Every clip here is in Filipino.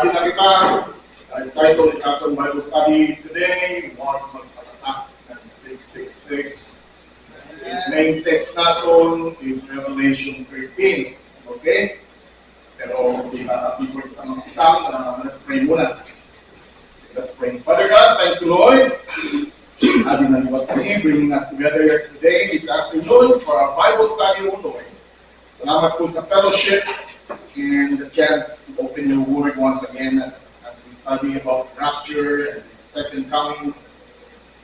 Sabi na kita, ang title ng ating Bible study today, Huwag Magpatatak ng 666. Main text natin is Revelation 13. Okay? Pero hindi ka people sa mga kitang na let's pray muna. Let's pray. Father God, thank you Lord. Adi na liwat kami, bringing us together here today, this afternoon, for our Bible study, O Lord. Salamat po sa fellowship and the chance to open your word once again as we study about rapture and second coming.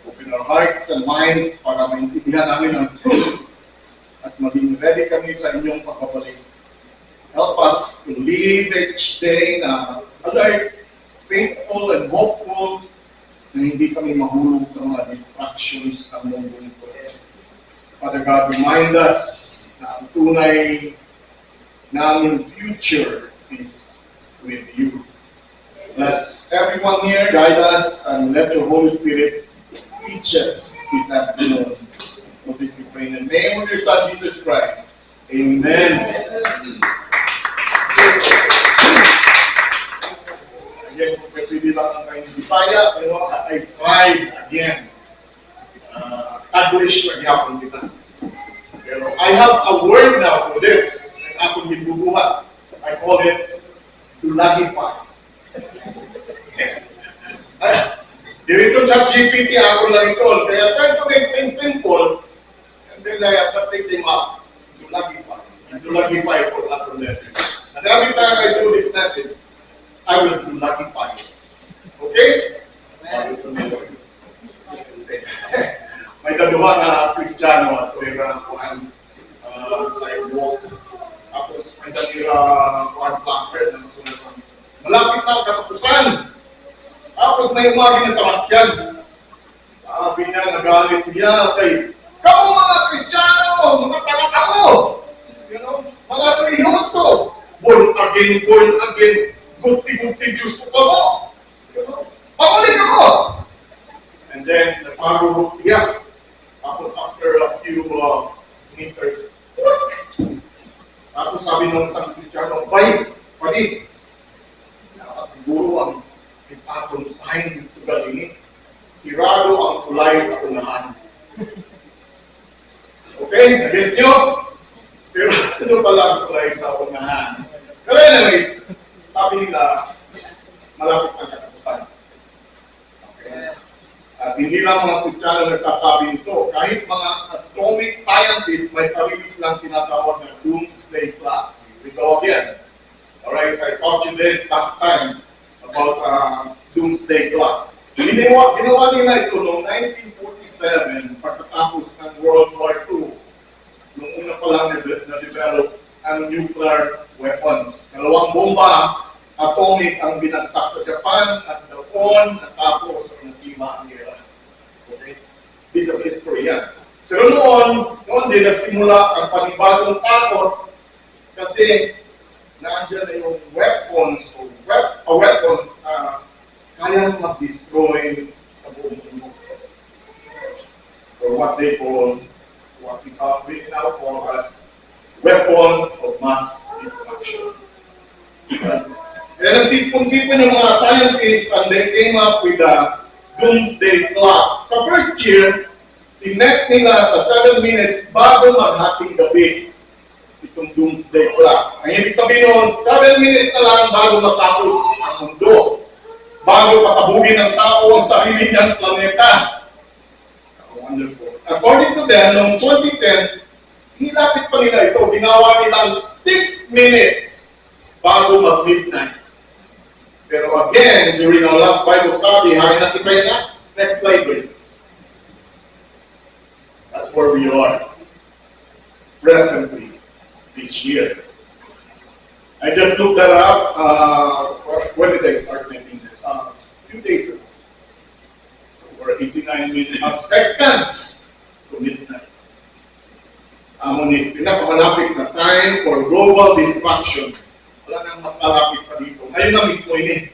Open our hearts and minds para maintindihan namin ang truth at maging ready kami sa inyong pagbabalik. Help us to live each day na alert, faithful, and hopeful na hindi kami mahulog sa mga distractions ng mundo nito. Father God, remind us na ang tunay na aming future is with you. Bless everyone here, guide us, and let your Holy Spirit teach us this afternoon. For this we pray in the name of your Son, Jesus Christ. Amen. Again, kung pwede lang ang kayo Bisaya, pero I tried again. Taglish na gihapon kita. Pero I have a word now for this. Akong gibubuhat. I call it dulagify. Dito sa GPT ako lang ito. Kaya try to make things simple. And then I have to take them up. Dulagify. Dulagify for that lesson. And every time I do this lesson, I will dulagify it. Okay? May daduha na Kristiyano at wala kuhan sidewalk. Tapos may dalira kuhan flankers na masunod. Malapit na katapusan. Tapos may umagi na sa matyan. Sabi niya, nagalit niya kay, "Kamu mga Kristiyano, mga taga-tao! You know, mga religyoso! Born again, gupti-gupti Diyos po ka mo! You know, pamulit ako!" And then, nagpaguhok niya. Tapos after a few meters, tapos sabi ng isang Kristiyano, "Bay, pati, siguro ang ipatong sign dito galing sirado ang kulay sa unahan." Okay, nag-guess nyo? Pero ano pala ang kulay sa unahan? Pero anyways, sabi nila, malapit ang katapusan. Okay. At hindi lang mga Kristiyano nagsasabi ito. Kahit mga atomic scientists may sarili silang tinatawag na doomsday clock. We go again. Alright, I taught you this last time about doomsday clock. Ginawa nila ito noong 1947 pagkatapos ng World War II. Noong una pa lang na-develop ang nuclear weapons. Dalawang bomba atomic ang binagsak sa Japan at doon natapos ang natima ang gera. Okay? Bit of history yan. Pero noon din nagsimula ang panibagong takot kasi nandiyan na yung weapons kayang mag-destroy sa buong mundo. Or what we now call as weapon of mass destruction. Kaya nagtipon-tipon yung mga scientists and they came up with a doomsday clock. Sa first year, sinet nila sa 7 minutes bago maghating gabi itong doomsday clock. Ang ibig sabihin noon, 7 minutes na lang bago matapos ang mundo. Bago pasabugin ng tao ang sarili niyang planeta. Wonderful. According to them, noong 2010, hinilapit pa nila ito. Ginawa nilang 6 minutes bago mag-midnight. Pero again, during our last Bible study, hari natin pa yan. Next slide, please. That's where we are presently this year. I just looked that up. When did I start making this? A few days ago. So we're 89 seconds to midnight. Ngunit pinakamalapit na time for global destruction. Wala nang mas malapit pa dito. Ngayon na mismo ini.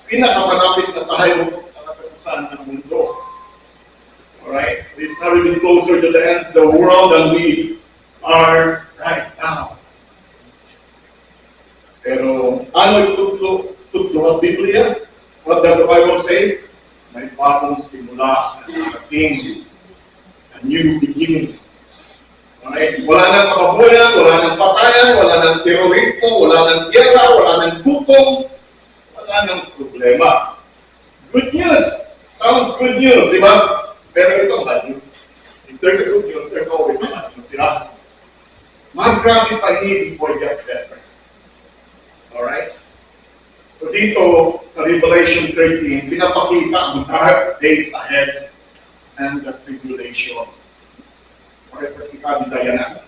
Pinakamalapit na tayo sa katapusan ng mundo. Alright? We're not even closer to the end of the world than we are right now. Pero ano itutlo sa Biblia, what does the Bible say? May bagong simula na nakating, a new beginning. Alright? Wala nang kababuyan, wala nang patayan, wala nang terorismo, wala nang gera, wala nang gutom, wala nang problema. Good news! Sounds good news, di ba? Pero ito bad news. If there's a good news, there's always bad news, di ba? Mag-grabe pa rin before you get better. Alright? So dito, sa Revelation 13, pinapakita ang dark days ahead and the tribulation. Okay, pagkikabit tayo na.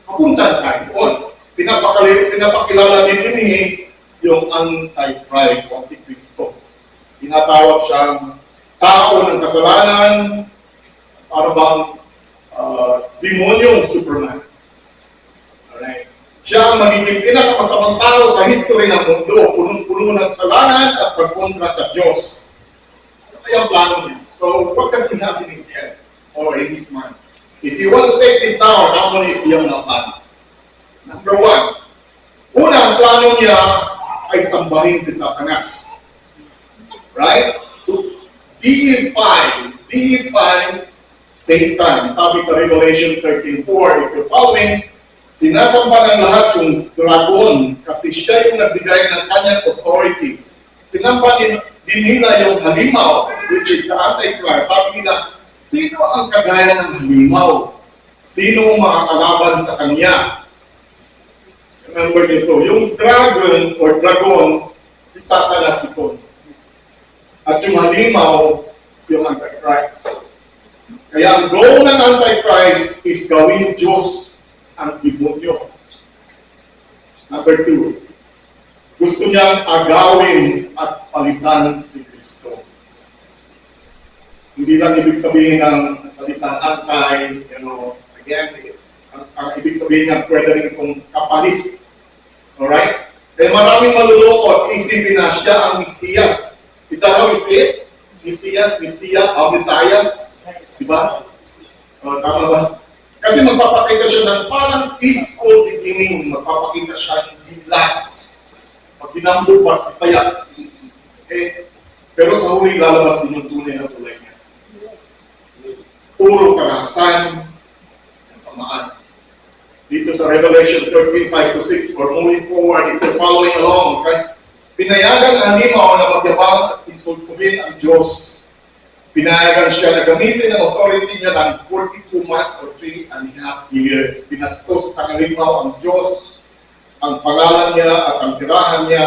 Papunta na tayo doon. Pinapakilala din ni yung Antichrist o Antikristo. Tinatawag siyang tao ng kasalanan, para bang demonyong Superman. Alright? Siya ang magiging pinakamasamang tao sa history ng mundo, punong-puno ng kasalanan at pagkontra sa Diyos. Ano kaya ang plano niya? So, what does he have in his head or in his mind? If you want to take this down, how many iyang na plano? Number one, una, ang plano niya ay sambahin si Satanas. Right? To deify Satan. Sabi sa Revelation 13:4, if you're following, sinasamba ng lahat yung dragon kasi siya yung nagbigay ng kanyang authority. Sinamba din nila yung halimaw, which is the Antichrist. Sabi nila, sino ang kagaya ng halimaw? Sino ang makakalaban sa kanya? Remember nito, yung dragon, si Satanas ito. At yung halimaw, yung Antichrist. Kaya ang goal ng Antichrist is gawin Diyos ang demonyo. Number two, gusto niyang agawin at palitan si Kristo. Hindi lang ibig sabihin ng palitan anti, again, ang ibig sabihin niya pwede rin itong kapalit. Alright? Kaya maraming maluloko at isipin na siya ang Mesiyas. Is that how we say it? Mesiyas, Messiah. Diba? Tama ba? Kasi magpapakita siya ng parang peaceful beginning. Magpapakita siya ng last. Pag dinambog, pagpapayat. Okay? Pero sa huli, lalabas din yung tunay na tulay niya. Puro karahasan, kasamaan. Dito sa Revelation 13:5-6, or moving forward, if you're following along, okay? Pinayagan ang halimaw na magyabang at insultuhin ang Diyos. Pinayagan siya na gamitin ang authority niya ng 42 months or 3.5 years. Pinastos ang halimaw ang Diyos, ang pangalan niya at ang tirahan niya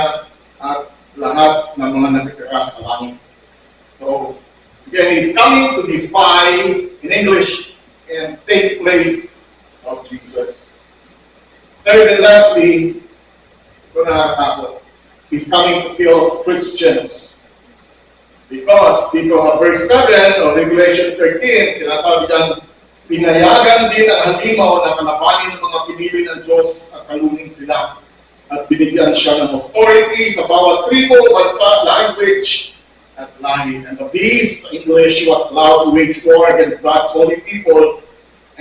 at lahat ng mga natitira sa langit. So, again, he's coming to defy, in English, and take place of Jesus. Third and lastly, ito nakakatakot. He's coming to kill Christians. Because dito sa verse 7 o Revelation 13, sinasabi dyan, pinayagan din ang halimaw na kalapanin ng mga pinili ng Diyos at kalunin sila. At binigyan siya ng authority sa bawat tribo, bansa, language, at lahi. And the beast, English, was allowed to wage war against God's holy people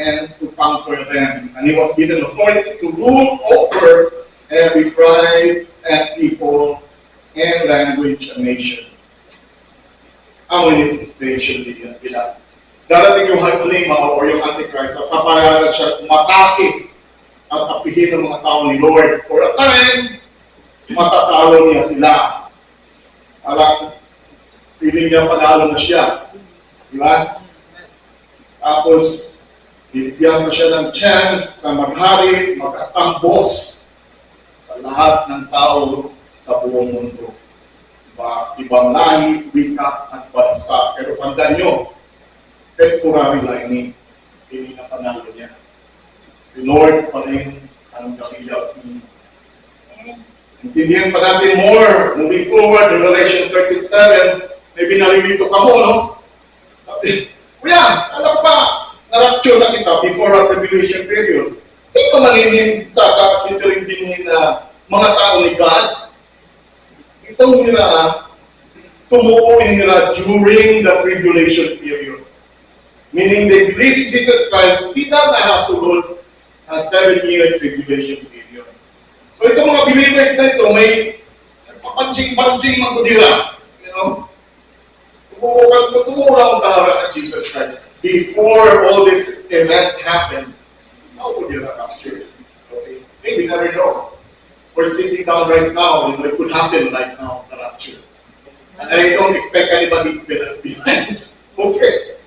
and to conquer them. And he was given authority to rule over every tribe and people and language and nation. Ang inspiration nila. Darating yung halimaw o yung Antichrist at paparagan siya umatake at apihin ng mga tao ni Lord. For a time, matatalo niya sila. Parang feeling niya panalo na siya. Diba? Tapos, bigyan na siya ng chance na maghari, magkastambos sa lahat ng tao sa buong mundo. Ibang lahi, wika, at bansa. Pero tandaan nyo, temporary lang ini. Hindi na panalo niya. Si Lord pa rin ang kakiyak niya. Intindihan pa natin more. Moving forward, Revelation 37, may binalilito ka mo, no? Sabi, kuya, alam pa, na-rapture na kita before our tribulation period. Hindi ka malinin sa sisirindinin na mga tao ni God. Itong nila, tumukuin nila during the tribulation period. Meaning they believe in Jesus Christ, hindi na have to rule a 7-year tribulation period. So itong mga believers na ito, may Panjing-panjing magkudira. You know? Tumura ang taharan ng Jesus Christ. Before all this event happened, how would you rapture? Okay? Maybe never know. We're sitting down right now, and it could happen right now, the rapture. And I don't expect anybody to be behind. Okay.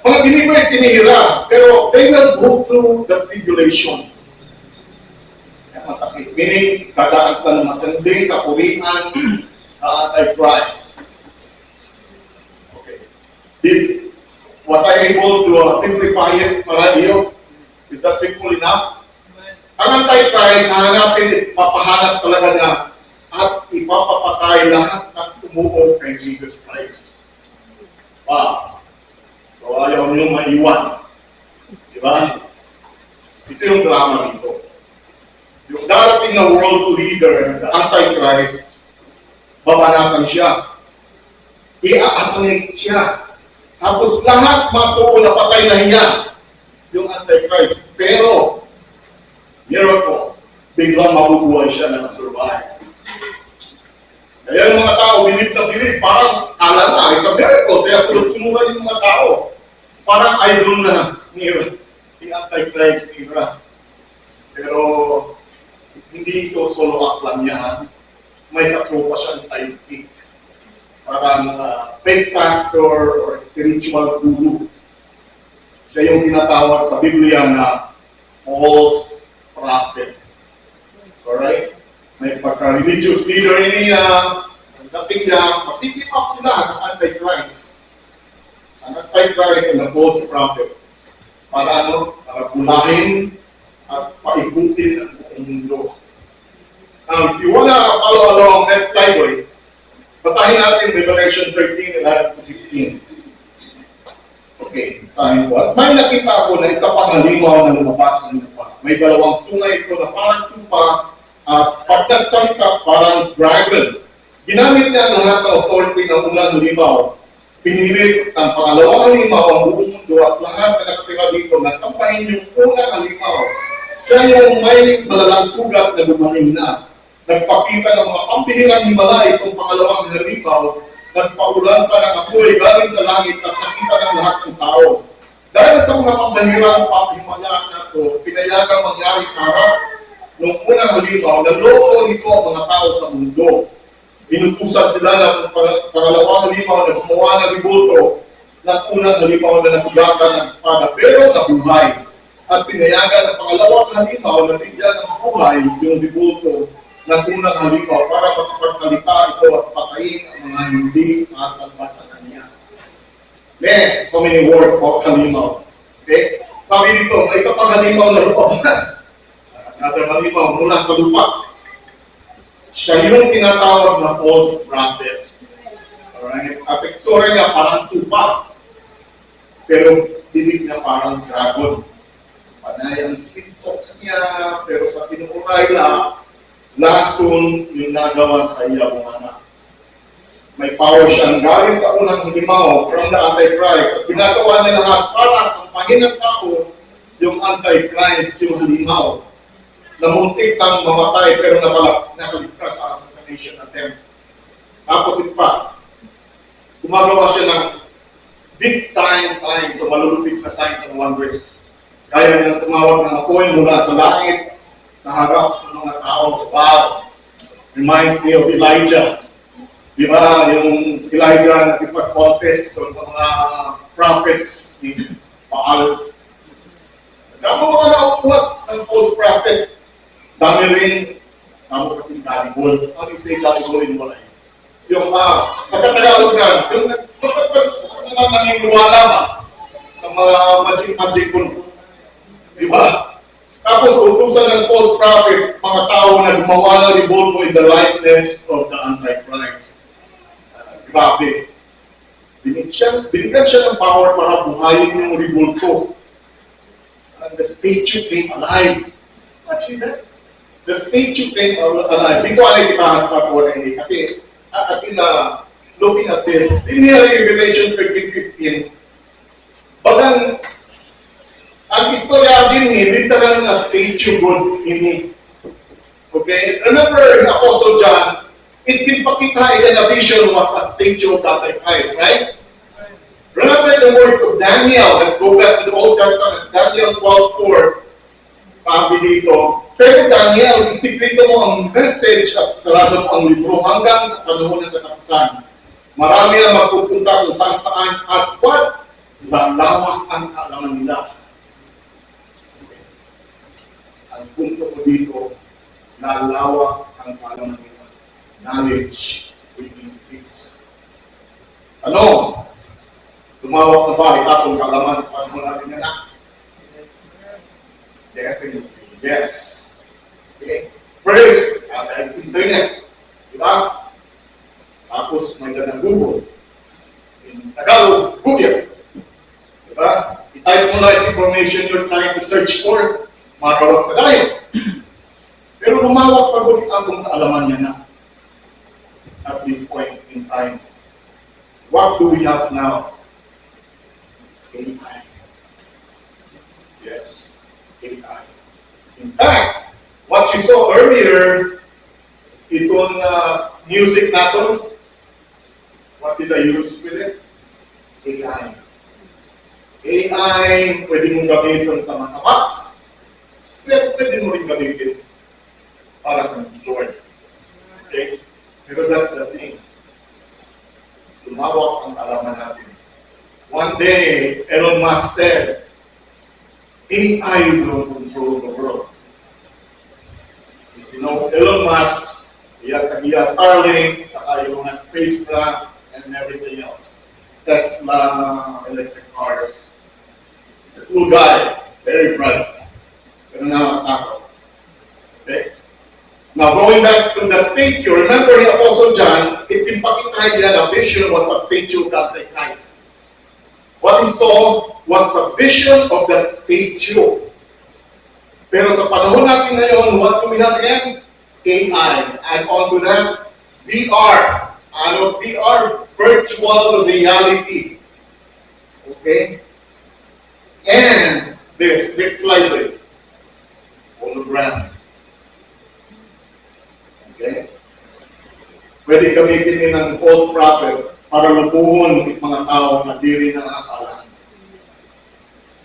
Mga believers hinihira, pero they will go through the tribulation. Masakit. Meaning, dadaan sila ng matinding kapurihan na Antichrist. Okay. Was I able to simplify it para iyo? Is that simple enough? Ang Antichrist, hahanapin, papahanap talaga niya at ipapapatay lahat ng tumuo kay Jesus Christ. Wow. So ayaw niyong maiwan. Diba? Ito yung drama dito. Yung darating na world leader, the Antichrist, babanatan siya. I-assassinate siya. Tapos lahat matuo na patay na niya yung Antichrist. Pero, miracle, biglang mabubuhay siya na survive. Kaya yung mga tao, bilib na bilib, parang alam na, it's a miracle. Kaya sunod-sunuran yung mga tao. Parang idol na ni Antichrist ni Ra. Pero, hindi ito solo act lang yan. May katropa siyang sidekick. Parang fake pastor or spiritual guru. Siya yung tinatawag sa Biblia na false prophet. Alright? May pagka-religious leader niya, ang dating niya, mag-pick up sila ng Antichrist. Ang Antichrist and the false prophet. Para para bulahin at paikutin ang buong mundo. If you wanna follow along, next slide, boy. Basahin natin Revelation 13:11-15. Okay, basahin ko. May nakita ako na isa pang halimaw na lumabas ng lupa. May dalawang sungay ito na parang tupa at pag nagsalita parang dragon. Ginamit niya ang lahat ng authority ng unang halimaw. Pinilit ng pangalawang halimaw ang buong mundo at lahat na nakatira dito na sampahin yung unang halimaw. Siya yung may malalang sugat na gumaling na. Nagpakita ng mga pampihirang himala itong pangalawang halimaw, nagpaulan pa ng apoy galing sa langit at nakita ng lahat ng tao. Dahil sa mga pampihirang pampihimala na ito, pinayagang mangyari sa harap ng unang halimaw, naloko nito ang mga tao sa mundo. Inutusan sila ng pangalawang halimaw na gumawa ng ribulto ng unang halimaw na nasugatan ng espada, pero nabuhay. At pinayagan ng pangalawang halimaw na bigyan ng buhay yung ribulto ng unang halimaw para makapagsalita ito at patayin ang mga hindi sasalba sa kanya. Man, so many words about halimaw. Okay? Sabi dito, may isa pang halimaw na lumabas. Another halimaw mula sa lupa. Siya yung tinatawag na false prophet. Alright? At iksura niya parang tupa. Pero bibig niya parang dragon. Panay ang sweet talks niya, pero sa tinuuray na, lason yung nagawa sa iyang anak. May power siyang galing sa unang halimaw from the Antichrist. At ginagawa niya lahat para sampahin ng tao yung Antichrist, yung halimaw. Namuntik ang mamatay pero nakaligtas sa assassination attempt. Tapos pa, gumagawa siya ng big time signs o malulupit na signs and wonders. Kaya niyang tumawag ng apoy mula sa langit sa harap ng mga tao. Wow! Reminds me of Elijah. Di ba, yung Elijah na ipag-contest sa mga prophets ni Baal. Dami mga nauulat ng false prophet. Dami rin, tamo kasi Dalibol. How do you say Dalibol in Malay? Yung, sa Katagalog na, yung basta na naniniwala ba sa mga magic ko. Di ba? Tapos, utusan ng false prophet, mga tao na gumawa ng ribulto in the likeness of the Antichrist. Grabe. Binigyan siya ng power para buhayin yung ribulto. And the statue came alive. Imagine that. The statue came alive. Hindi ko alam itanas pa po na hindi. Kasi, looking at this, in Revelation 13:15, bagang ang istorya din literal na statue God ini. Okay? Remember, Apostle John, Itpinpakita in a vision was a statue of the Christ, right? Remember the words of Daniel. Let's go back to the Old Testament. Daniel 12:4. Sabi dito, pero Daniel, isikrito mo ang message at sarado mo ang libro hanggang sa panahon ng katapusan. Marami ang magpupunta kung saan saan at what? Lalawak ang kaalaman nila. Ang punto ko dito, lalawak ang kaalaman nila. Knowledge will increase. Ano? Lumawak na ba itatong kaalaman sa panahon natin yan na? Definitely, yes. Okay. First, ang internet. Diba? Tapos may ganang Google. In Tagalog, Google. Diba? I-type mo na yung information you're trying to search for, marawas ka tayo. Pero lumawak pa buti ang kaalaman niya na at this point in time. What do we have now? AI. Yes, AI. In fact, what you saw earlier, itong music natin, what did I use with it? AI. AI, pwede mong gamitin sa masama, pero pwede mo rin gamitin para sa Lord. Okay? Pero that's the thing. Lumawak ang alaman natin. One day, Elon Musk said, AI will control the world. You know, Elon Musk, he has Starlink, saka yung mga spacecraft, and everything else. Tesla, electric cars. He's a cool guy, very bright. Pero nakakatakot. Okay? Now, going back to the statue, remember the Apostle John, itpinpakita niya na vision was a statue of the Christ. What he saw was a vision of the statue. Pero sa panahon natin ngayon, what do we have again? AI. And on to that, VR. Ano VR? Virtual reality. Okay? And this, next slide please. Hologram. Okay? Pwede gamitin din ng false prophet para lubuhon ng mga tao na di rin nakakalaan.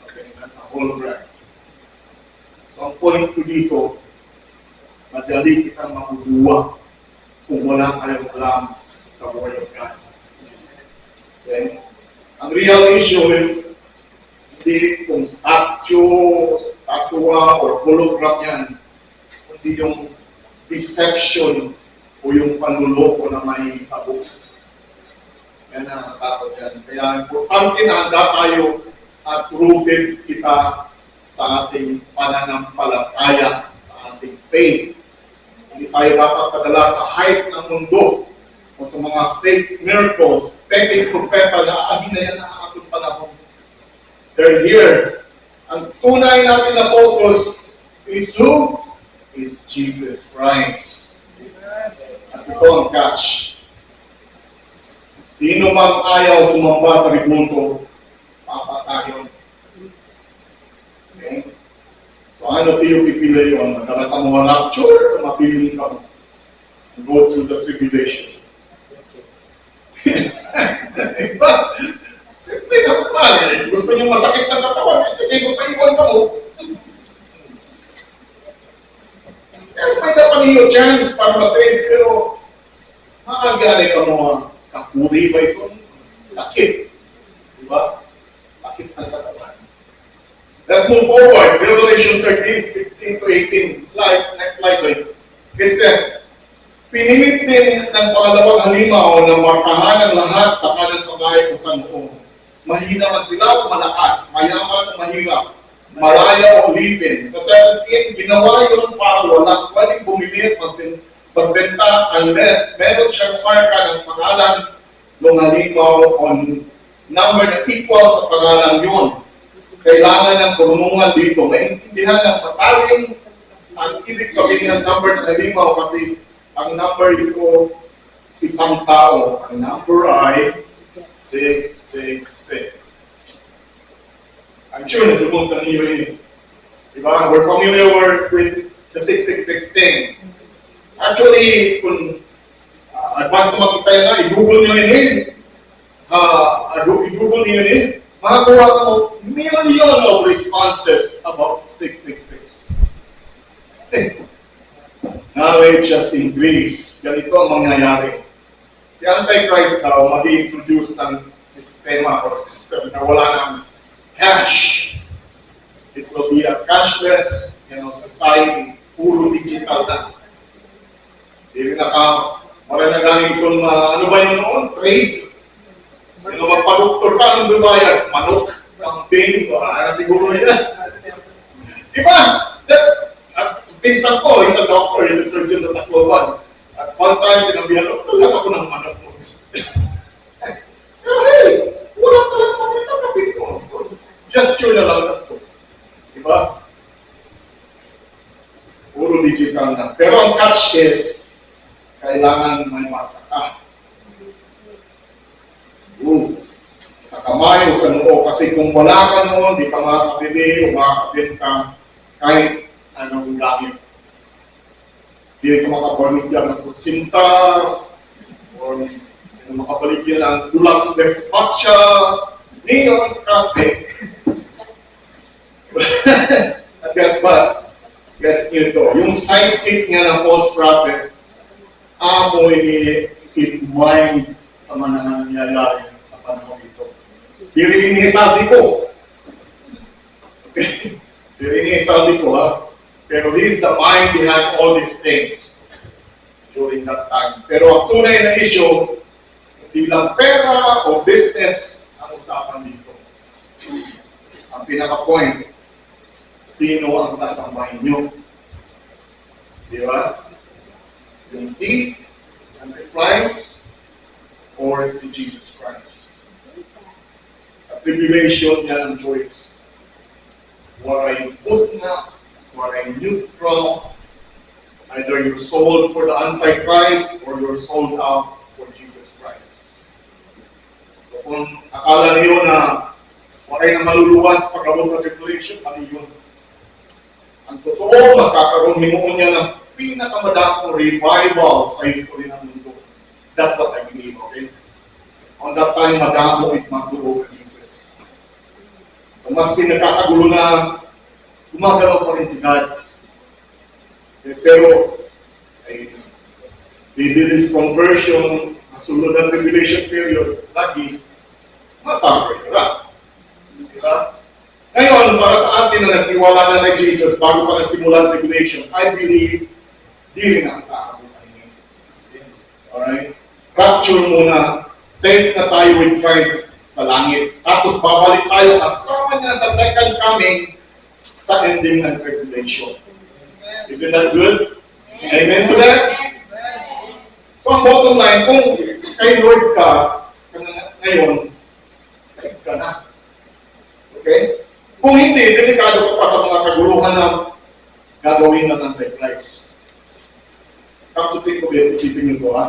Okay, that's a hologram. So, ang point ko dito, madali kitang makuduwa kung wala kayong alam sa Word of God. Okay? Ang real issue, hindi kung statua, or hologram yan, hindi yung deception o yung panluloko na may abos. Yan ang nakatakot yan. Kaya importante na handa tayo at rooted kita sa ating pananampalataya, sa ating faith. Hindi tayo dapat padala sa hype ng mundo o sa mga fake miracles, fake propeta na adi na yan ang ating panahon. They're here. Ang tunay natin na focus is who? Is Jesus Christ. At ito ang catch. Sino mang ayaw sumamba sa ribunto, papatayon. Okay? So ano tayo pipili yun? Magdala ka mo rapture, mapili ka mo. Go through the tribulation. Diba? Siyempre naman, gusto niyo masakit na katawan, sige, kung paiwan ka mo. Kaya may napaniyo dyan para matrain, pero maagali ka mo, kapuri ba ito? Sakit. Diba? Sakit ng katawan. Let's move forward. Revelation 13, 16 to 18. Slide, next slide, please. It says, pinimit din ng pangalawang halimaw na markahan ang lahat sa kanang pagkaya kung saan noong. Mahina man sila o malakas, mayaman o mahirap, malaya o lipin. Sa 17, ginawa yun para walang pwedeng bumili at magbenta unless meron siyang marka ng pangalan ng halimaw on number na equal sa pangalan yun. Kailangan ng kurunungan dito. Maintindihan ng mataling ang ibig sabihin ng number ng halimaw kasi ang number ito isang tao. Ang number ay 666. I'm sure nasumunta niyo yun. Diba? We're familiar with the 666 thing. Actually, kung advance na makita yun na, i-google nyo yun eh. I-google nyo yun eh. Makakuha ka mo, million of responses about 666. Knowledge has increased. Ganito ang mangyayari. Si Antichrist daw, mag-i-introduce ng sistema o system na wala ng cash. It will be a cashless, society, puro digital na. Hindi na wala na galing kung ano ba yun noon? Trade. Magpa-doktor ka, anong bibayad? Manok, kambing, ano siguro yun. Diba? Pinsan ko, he's a doctor, he's a surgeon sa Tacloban. At one time, sinabihan ko, talaga ako ng manok mo. Pero hey, wala talaga makita kapit mo. Gesture na lang ito. Diba? Puro digital na. Pero ang catch is, kailangan may mata ka. Sa kamay o sa noo. Kasi kung wala ka noon, di ka makakabili o makakabenta kahit anong gamit. Hindi ka makabalik yan ng kutsinta o makabalik yan ng Dulux Despacha, Neon Cafe. At guess what? Guess nyo ito. Yung sidekick niya ng false prophet, amoy ni it-mind sa mga nangyayari sa panahon ito. Dirinisabi ko. Okay? Dirinisabi ko ha. Pero he is the mind behind all these things during that time. Pero ang tunay na issue, hindi lang pera o business ang usapan dito. Ang pinaka-point, sino ang sasambahin nyo? Di ba? Yung peace and the Christ or si Jesus Christ? A tribulation yan ang choice. What I put na, what I neutral, either you're sold for the Antichrist or you're sold out for Jesus Christ. So kung akala niyo na wakay na maluluwas pagkabot ng tribulation, mali yun. Ang totoo, magkakaroon himuon niya ng pinakamadakong revival sa history ng mundo. That's what I believe, okay? On that time, madamo it magduho ng Jesus. Kung mas pinagkakagulo na, gumagalaw pa rin si God. Pero, they did this conversion, nasunod ng tribulation period, lagi, masakit ka. Diba? Ngayon, para sa atin na nagtiwala na kay Jesus bago pa nagsimula ang tribulation, I believe, di rin ang kakabuhay niya. Alright? Rapture muna, safe na tayo with Christ sa langit. Tapos babalik tayo kasama niya sa second coming sa ending ng tribulation. Isn't that good? Amen to that? So ang bottom line, kung kay Lord ka, ngayon, safe ka na. Okay? Kung hindi, delikado ka pa sa mga kaguluhan na gagawin ng Antichrist. Come to think of it, isipin nyo ito, ha?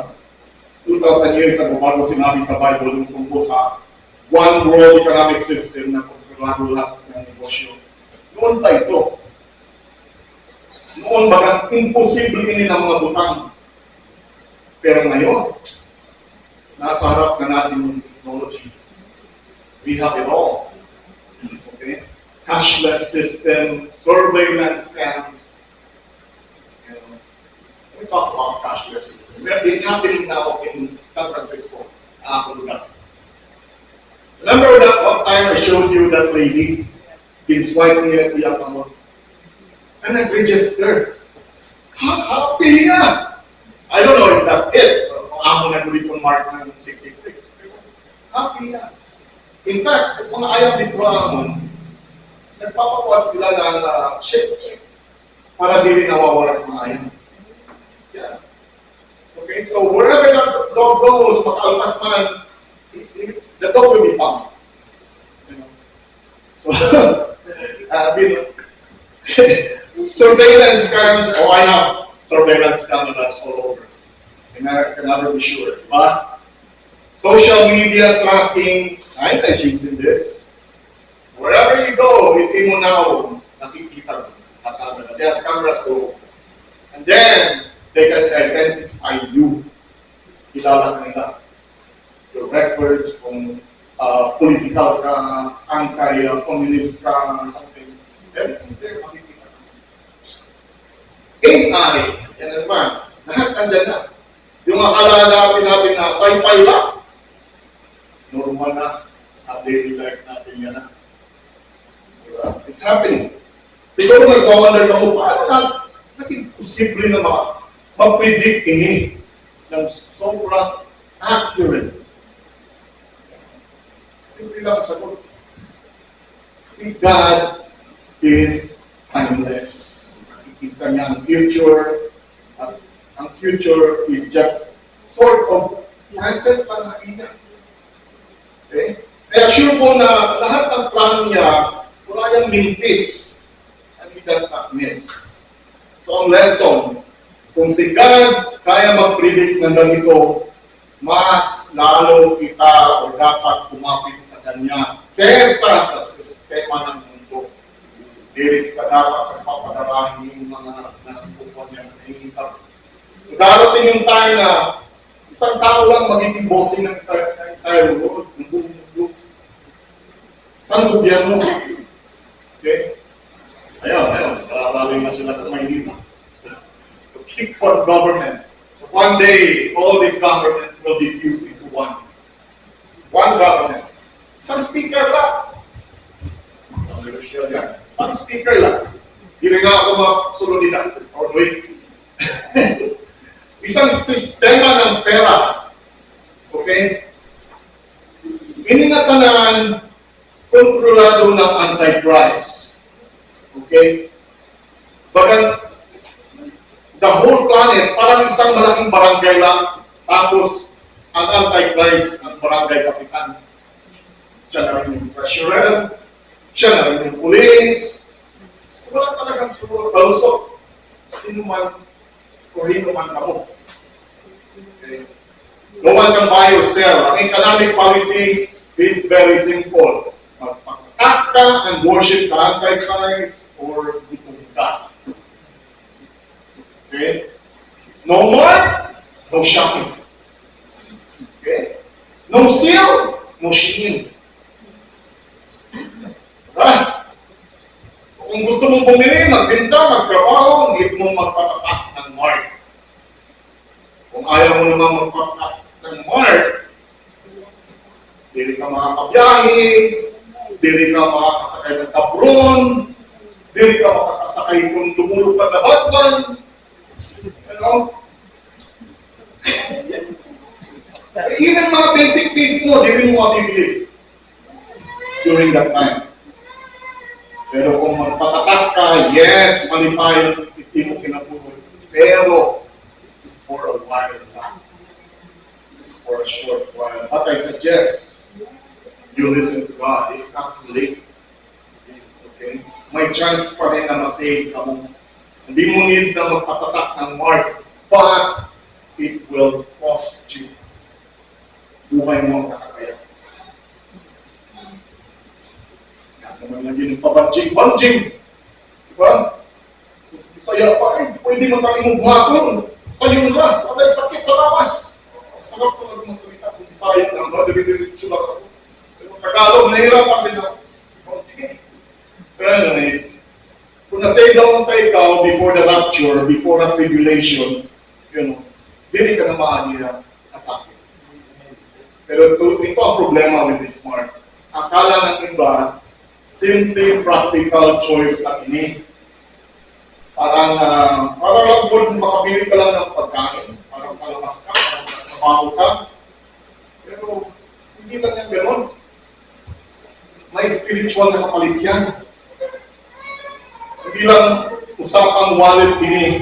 2,000 years ago, bago sinabi sa Bible yung tungkol sa one world economic system na kontrolado lahat ng negosyo. Noon pa ito. Noon bagang imposible ini ng mga butang. Pero ngayon, nasa harap na natin yung technology. We have it all. Okay? Cashless system, surveillance scams. We talk about cashless system. It's happening now in San Francisco. Remember that one time I showed you that lady been swiping at the account? And I registered. How happy yan! I don't know if that's it. Amo na tuloy kong mark ng 666. Happy yan. In fact, kung ayaw dito amon, nagpapakuha sila ng check para di rin nawawala ng mga ayaw. Yeah. Okay, so wherever the dog goes, makalpas man, the dog will be found. You know? So, surveillance scams, I have surveillance cameras all over. And I can never be sure. But social media tracking, I'm not using this. Wherever you go, hindi mo now nakikita mo. They have cameras go. And then, they can identify you. kilala nila. Your records, kung political ka, anti-communist ka, something, everything's there, makikita. AI, yan naman, lahat nandyan na. Yung akala natin na sci-fi lang, normal na, daily life natin yan na. It's happening. Siguro nag-wonder na mo, paano naging posible na ma-predict ini ng sobrang accurate. Simple lang sagot. Si God is timeless. Nakikita niya ang future. At ang future is just sort of present lang na niya. Okay? Kaya sure po na lahat ng plano niya, wala yung mintis. And he does not miss. So ang lesson, kung si God kaya mag-predict ng ganito, mas lalo kita o dapat kumapit sa Kanya kesa sa sistema ng mundo. Hindi kita dapat magpapadarahin yung mga nagpupuan niya na hihintap. Darating yung time na isang tao lang magiging bossing ng entire world, ng buong mundo. Isang gobyerno. Okay? Ayun, naraling na sila sa Maynila. To kick for government. So one day, all this government will be fused into one. One government. Isang speaker lang. Isang speaker lang. Hindi nga ako masunod nila. Or wait. Isang sistema ng pera. Okay? Ininatanan kontrolado ng Antichrist. Okay? Bagang the whole planet, parang isang malaking barangay lang, tapos ang Antichrist, ang barangay kapitan. Siya na rin yung treasurer, siya na rin yung police. So, wala talagang siguro balutok. Sino man, o rino man ka mo. Okay? No one can buy or sell. Ang economic policy is very simple. Magpagkakat ka and worship the Antichrist or itong God. Okay? No more, no shopping. Okay? No steal, no shinging. Right? Kung gusto mong bumili, magbenta, magtrabaho, hindi mo magpatatak ng mark. Kung ayaw mo naman magpatatak ng mark, dili ka makakabiyahe, dili ka makakasakay ng kabron, dili ka makakasakay kung tumulog ka na batman. You know? Even mga basic needs mo, dili mo mabibili during that time. Pero kung magpatatak ka, yes, malipayon, hindi mo kinabuhay. Pero, for a while lang. For a short while. But I suggest, you listen to God. It's not too late. Okay? May chance pa rin na masave ka mo. Hindi mo need na magpatatak ng mark, but it will cost you. Buhay mo ang kakakaya. Naman lang yun, pabanjing. Diba? Saya pa eh, pwede mo tayo mong buhaton. Sayo na, patay sakit sa lawas. Sarap ko lang magsalita kung sayang lang, no? Dili-diretso lang ako. Pero Tagalog, nahirapan din ako. Pero anyways, kung na-save down tayo ikaw before the rapture, before the tribulation, you know, dili ka na maanira kasakit. Pero ito ang problema with this mark. Akala ng iba, simple practical choice lang ini. Parang lang kung makabili ka lang ng pagkain, parang kalamas ka, parang trabaho ka. Pero hindi lang yan gano'n. May spiritual na kapalit yan. Hindi lang usapang wallet ini,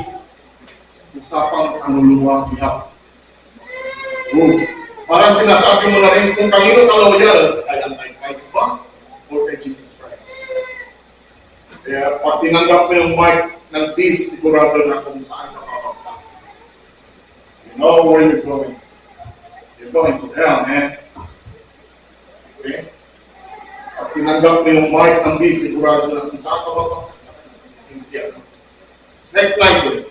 usapang anuluwa bihap. Parang sinasabi mo na rin kung kanino ka loyal, ay Antichrist ba or kay Jesus Christ. Kaya pag tinanggap mo yung mark ng peace, sigurado na kung saan ka papagsak. You know where you're going. You're going to hell, man. Okay? Pag tinanggap mo yung mark ng peace, sigurado na kung saan ka papagsak. Next slide.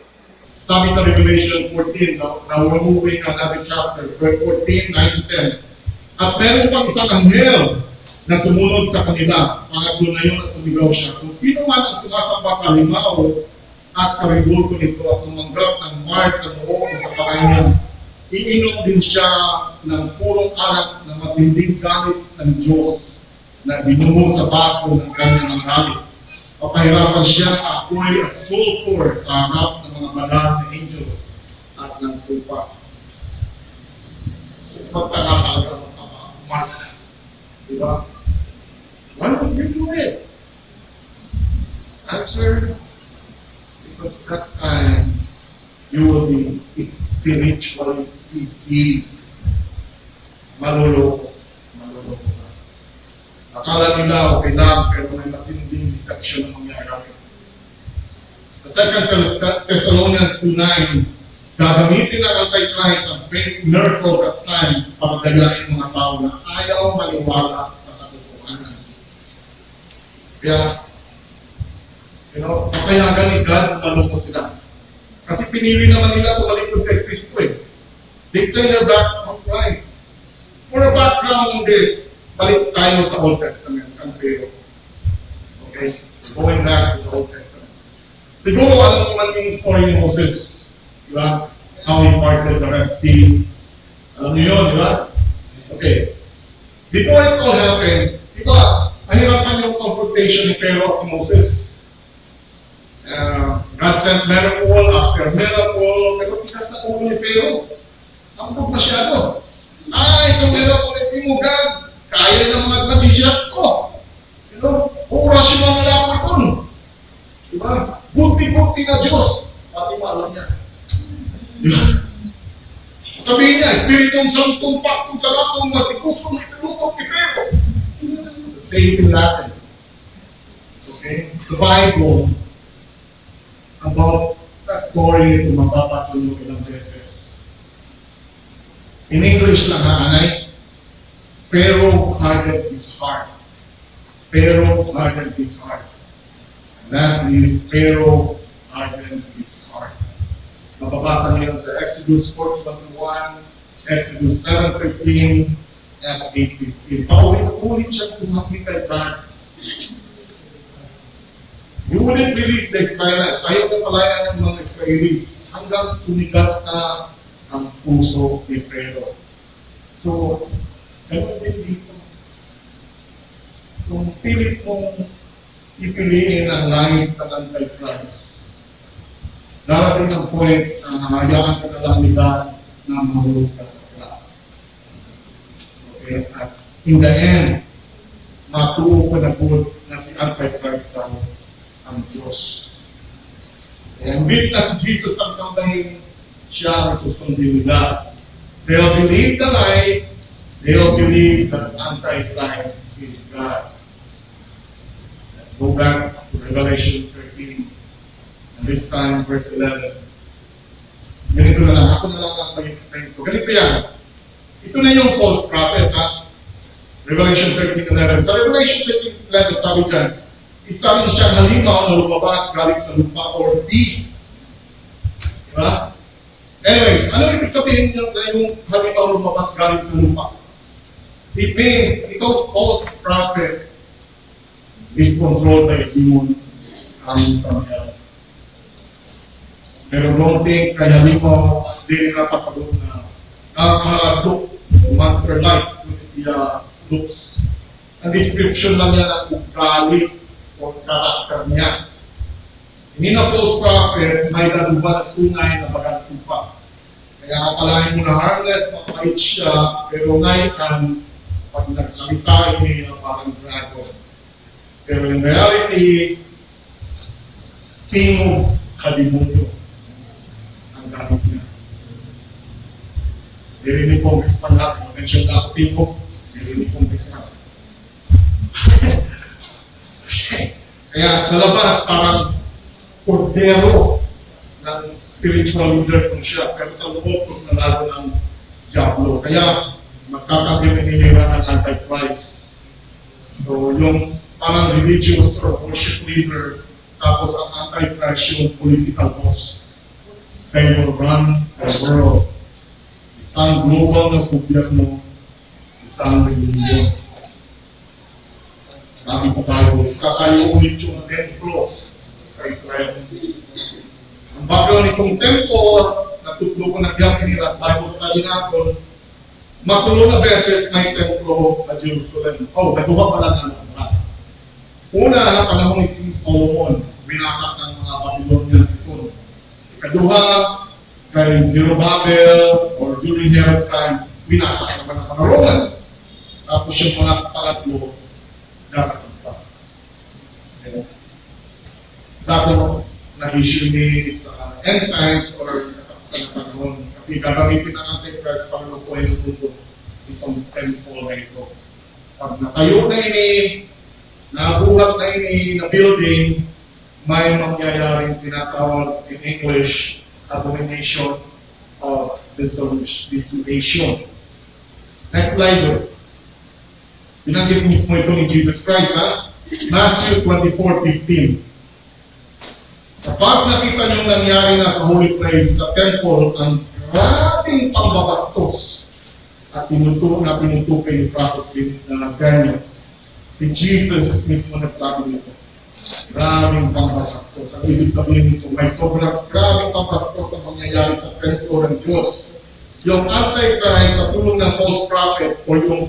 sabi sa Revelation 14, na we're moving another chapter, verse 14, 9 to 10. At meron pang isang anghel na sumunod sa kanila, pangatlo na yun at sumigaw siya. Kung sino man ang sumasamba kalimaw at karibulto nito at tumanggap ng mark sa noon sa kamay niya, iinom din siya ng purong arak na matinding galit ng Diyos na binuho sa baso ng kanyang galit. Papahirapan siya sa apoy at sulfur sa harap ng mga banal na angels at ng tupa. Pagkakalaga ng mga mark. Diba? Why would you do it? Answer, because that time you will be spiritually healed. Maluloko. Maluloko na. Akala nila okay lang, pero may matinding deception ang mangyayari. Sa 2 Thessalonians 2:9, gagamitin ng Antichrist ang fake miracle at signs para dalahin mga tao na ayaw maniwala sa katotohanan. Kaya, papayagan ni God na malungkot sila. Kasi pinili naman nila tumalikod kay Kristo eh. They turn their back on Christ. For a background on this, balik tayo sa Old Testament, ang pero. Okay? Going back to the Old Testament. Siguro alam naman yung story ni Moses. Diba? How he parted the Red Sea. Alam niyo yun, diba? Okay. Before it all happened, diba, mahirapan yung confrontation ni Pharaoh at Moses. God sent miracle after miracle, pero tikas na ulo ni Pharaoh. Ang masyado. Itong miracle ni mo, God. Kaya ng mga tradisyon ko. Oras yung mga laman ko. Diba? Buti-buti na Diyos. Pati maalam niya. Diba? Sabihin niya, Espiritong Santong Paktong Salatong Matikusong Itilutong Kipero. Say it in Latin. Okay? The Bible about that story kung mapapatulog ilang beses. In English lang ha, anay? Pharaoh hardened his heart. Pharaoh hardened his heart. And that means Pharaoh hardened his heart. Mababasa niyo sa Exodus 4:21, Exodus 7:13, and 8:15. Paulit-ulit siya kumaki kay God. You wouldn't believe the Israelites. Ayaw na palayan ng mga Israelites hanggang tumigas na ang puso ni Pharaoh. So, ganun din dito. Kung pilit mong ipiliin ang langit ng Antichrist, darating ang point na nahayaan ka na lang nila na mahulog ka sa sila. Okay? At in the end, matuo ko na po na si Antichrist ang Diyos. And with that, Jesus ang kamay siya ang susundin nila. They'll believe the lie, they'll believe that Antichrist is God. Let's go back to Revelation 13, and this time verse 11. Ganito na lang, ako na lang ang mag-explain ko. Ganito yan. Ito na yung false prophet, ha? Revelation 13:11. Sa Revelation 13:11, sabi dyan, isa rin siyang halimaw na lumabas galing sa lupa or beast. Diba? Anyway, ano ibig sabihin niyo na yung halimaw lumabas galing sa lupa? It means, itong false prophet is controlled by a demon coming from hell. Pero don't think kay halimaw, hindi nakapagod na look, monster-like with the looks. Ang description lang niya ng ugali o karakter niya. Hindi na false prophet, may daluban at tunay na bagang tupa. Kaya akalain mo na harmless, mapait siya, pero ngayon, pag nagsalita, hindi na parang dragon. Pero in reality, tingog kalimuto ang gamit niya. Dirinig kong ispan natin, mention na ako tingog, dirinig kong ispan. Kaya sa labas, parang kordero ng spiritual leader kung siya, pero sa loob kung nalalo ng Diablo. Kaya magkakabininira ng Antichrist. So yung parang religious or worship leader, tapos ang Antichrist yung political boss. they will run the world. Isang global na gobyerno, isang religion. Sabi ko tayo, kakayo ulit yung templo sa Israel. Ang bago nitong templo, natutlo ko na biyak nila, Bible study natin, matulong na beses may templo sa Jerusalem. Naduha pala na naman. Una, na panahon ni King Solomon, binatak ng mga Babylonian ito. Ikaduha, kay Zerubbabel or during Herod time, binatak naman ng mga Roman. Tapos yung mga pangatlo, darating pa. Dato, na-issue ni end times or sa panahon. Kasi gagamitin ang Antichrist para lukuhin ang mundo itong temple na ito. Pag natayo na ini, nabuhat na ini na building, may mangyayaring tinatawag in English, abomination of desolation. Next slide. Binanggit mo ito ni Jesus Christ, ha? Matthew 24:15. Kapag nakita niyo nangyari na sa Holy Place sa temple, ang maraming pambabastos at pinutukay ni Prophet Daniel. Si Jesus mismo nagsabi nito. Maraming pambabastos. Ang ibig sabihin nito, may sobrang maraming pambabastos ang mangyayari sa temple ng Diyos. Yung Antichrist sa tulong ng false prophet o yung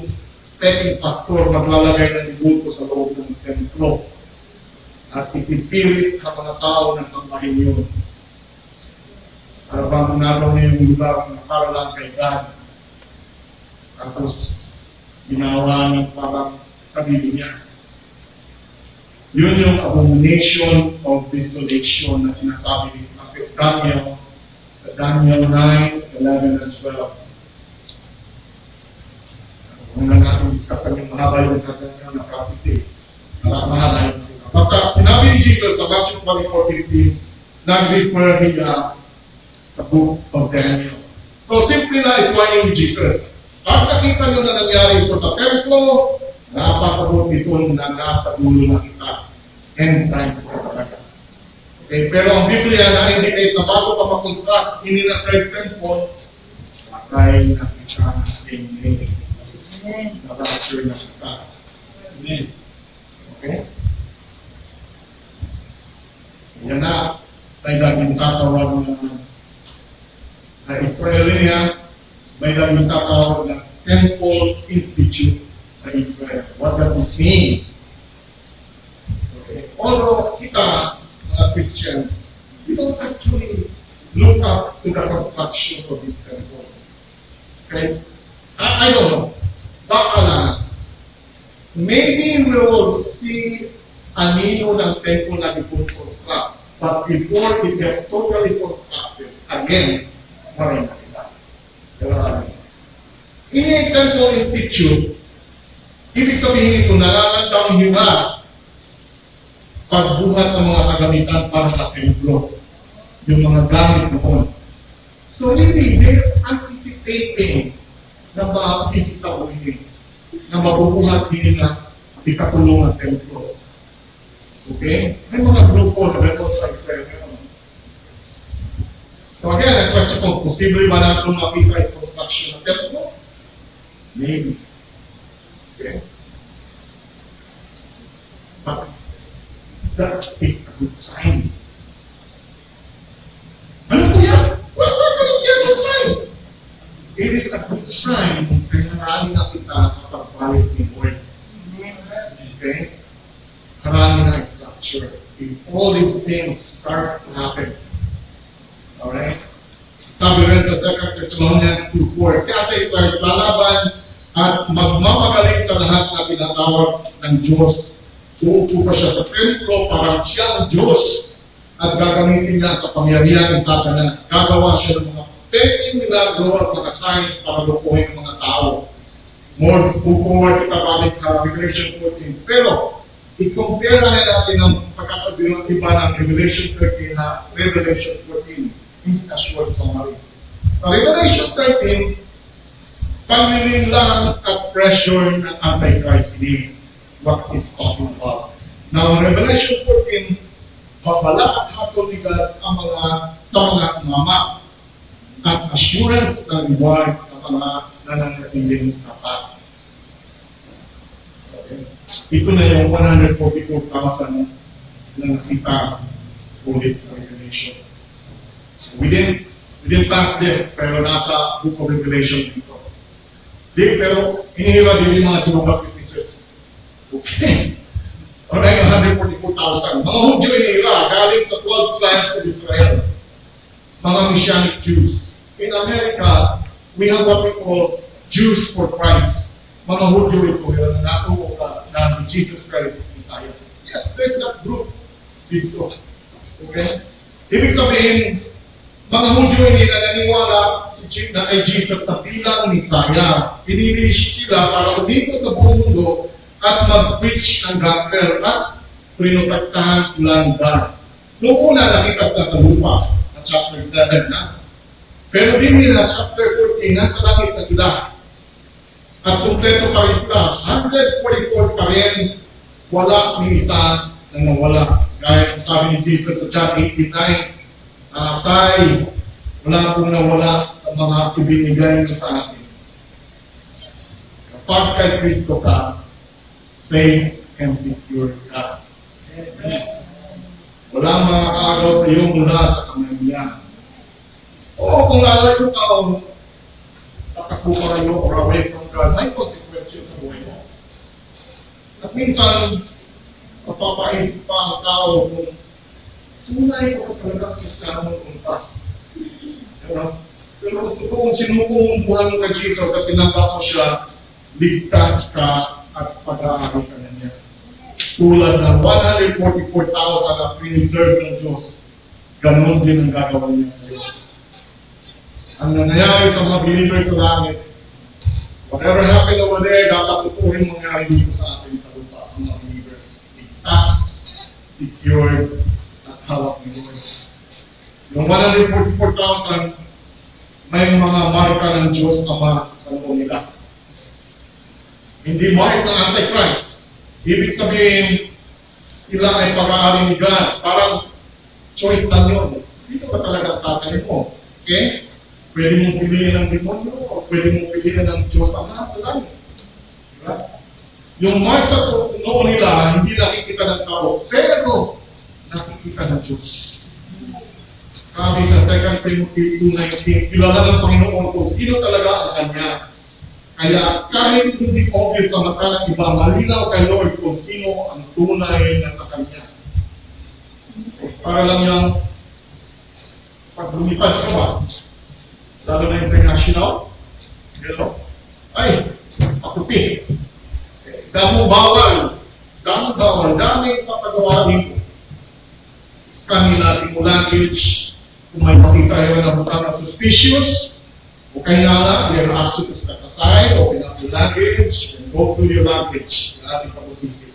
peking pastor maglalagay ng ibuto sa loob ng templo. At ipipilit sa mga tao ng pagmahin yun. Para bang nagaw na yung lugar na para lang kay God. Tapos, ginawa ng parang kabili niya. Yun yung abomination of desolation na sinasabi ni Prophet Daniel sa Daniel 9:11 and 12. Kung na natin discuss yung mahaba yung sa Daniel na prophecy, mahaba yung basta sinabi ni Jesus sa Matthew 24:15, nag-refer niya sa book of Daniel. So, simple na explain ni Jesus. Pag nakita nyo na nangyari ito sa templo, napasabot ito na nasa dulo na kita. End time po talaga. Okay, pero ang Biblia na-indicate na bago pa makonstruct, hindi na sa temple, patay na kita na same. Na-rapture na kita. Amen. Okay? Yan na, may laging tatawag na Israel niya, may laging tatawag na Temple Institute sa Israel. What does this mean? Okay. Although kita, mga Christians, we don't actually look up to the construction of this temple. Okay? I don't know. Baka na, maybe we will see anino ng temple na ipupunconstruct. But before it gets totally constructed, again, maray na kita. In a temple institute, ibig sabihin ito, nararamdang hiwa pagbuhat ng mga kagamitan para sa templo. Yung mga gamit noon. So really, they're anticipating na makakita na mabubuhat din na ikatulong ang templo. Okay? May mga grupo na meron sa Israel. So again, the question kung posible ba natin makita yung construction ng templo? Maybe. Okay? But that is a good sign. Ano po yan? What's that going to be a good sign? It is a good sign kung kailangan na kita sa pagpalit ni Lord. Okay? Karami na structure. If all these things start to happen. Alright? Sabi rin sa 2 Thessalonians 2:4, kaya ito ay lalaban at magmamagaling sa lahat na tinatawag ng Diyos. Uupo pa siya sa templo, parang siya ang Diyos at gagamitin niya sa pangyarihan ng Satanas. Gagawa siya ng mga peking ginagawa at mga signs para lukuhin ng mga tao. More forward kita balik sa Revelation 14. Pero, i-compare na natin ang pagkakabilang iba ng Revelation 13 na Revelation 14 in a short summary. Sa Revelation 13, pamilin lang at pressure ng Antichrist din what is talking about. Now, in Revelation 14, babala at hatol ni God ang mga mama. at assurance ng reward sa mga nananatiling tapat. Okay. Ito na yung 144,000 na nakita ulit sa Revelation. So we didn't pass this, pero nasa Book of Revelation dito. Pero hinihira din yung mga sinungat witnesses. Okay. Alright, 144,000. Mga Hudyo hinihira, galing sa 12 clans of Israel. Mga Messianic Jews. In America, we have what we call Jews for Christ. Mga Hudyo ito, yung natuwa ka na Jesus Christ is Messiah. Yes, there's that group dito. Okay? Ibig sabihin, mga Hudyo hindi na naniwala na kay Jesus na bilang Messiah. Pinili sila para dito sa buong mundo at mag-preach ng gospel at pinotektahan sila ng God. Noong una nakita sa lupa, sa chapter 7 na. Pero din nila, chapter 14, nasa langit na sila. At kumpleto pa rin sila. 144 pa rin, wala ni isa na nawala. Gaya kung sabi ni Jesus sa John 89, Tay, wala akong nawala sa mga ibinigay mo sa akin. Kapag kay Kristo ka, safe and secure ka. Walang mga kaagaw sa iyo mula sa kamay niya. Oo, kung lalayo ka o tatakbo ka kayo or away from God, may consequences sa buhay mo. At minsan, mapapaisip pa ang tao kung tunay ko talaga Kristiyano kung pa. Pero kung sinumukuhan ka dito at tinatap mo siya, ligtas ka at pag-aaral ka na niya. Tulad ng 144,000 na preserve ng Diyos, ganun din ang gagawin niya sa Diyos. Ang nangyayari sa mga believer sa langit, whatever happened over there, dapat tutuhin mangyari dito sa atin sa lupa ang mga believer. Ligtas, secured, at hawak ni Lord. Yung 144,000, may mga marka ng Diyos Ama sa loob nila. Hindi mark ng Antichrist. Ibig sabihin, sila ay pag-aari ni God. Parang choice lang yun. Dito ba talaga tatay mo? Okay? Pwede mong piliin ng demonyo o pwede mong piliin ng Diyos Ama sa langit. Diba? Yung mark sa noon nila, hindi nakikita ng tao, pero nakikita ng Diyos. Sabi sa 2 Timothy 2:19, kilala ng Panginoon kung sino talaga ang Kanya. Kaya kahit hindi obvious sa mata ng iba, malinaw kay Lord kung sino ang tunay na sa Kanya. Para lang yung pag lumipad ka ba, lalo na international, ay, pakupi. Daming bawal, daming papagawa dito. Kanila ating language, kung may makita yun na butang na suspicious, o kailangan, they're asked to step aside, open up your language, and go through your language, na ating pag-usipin.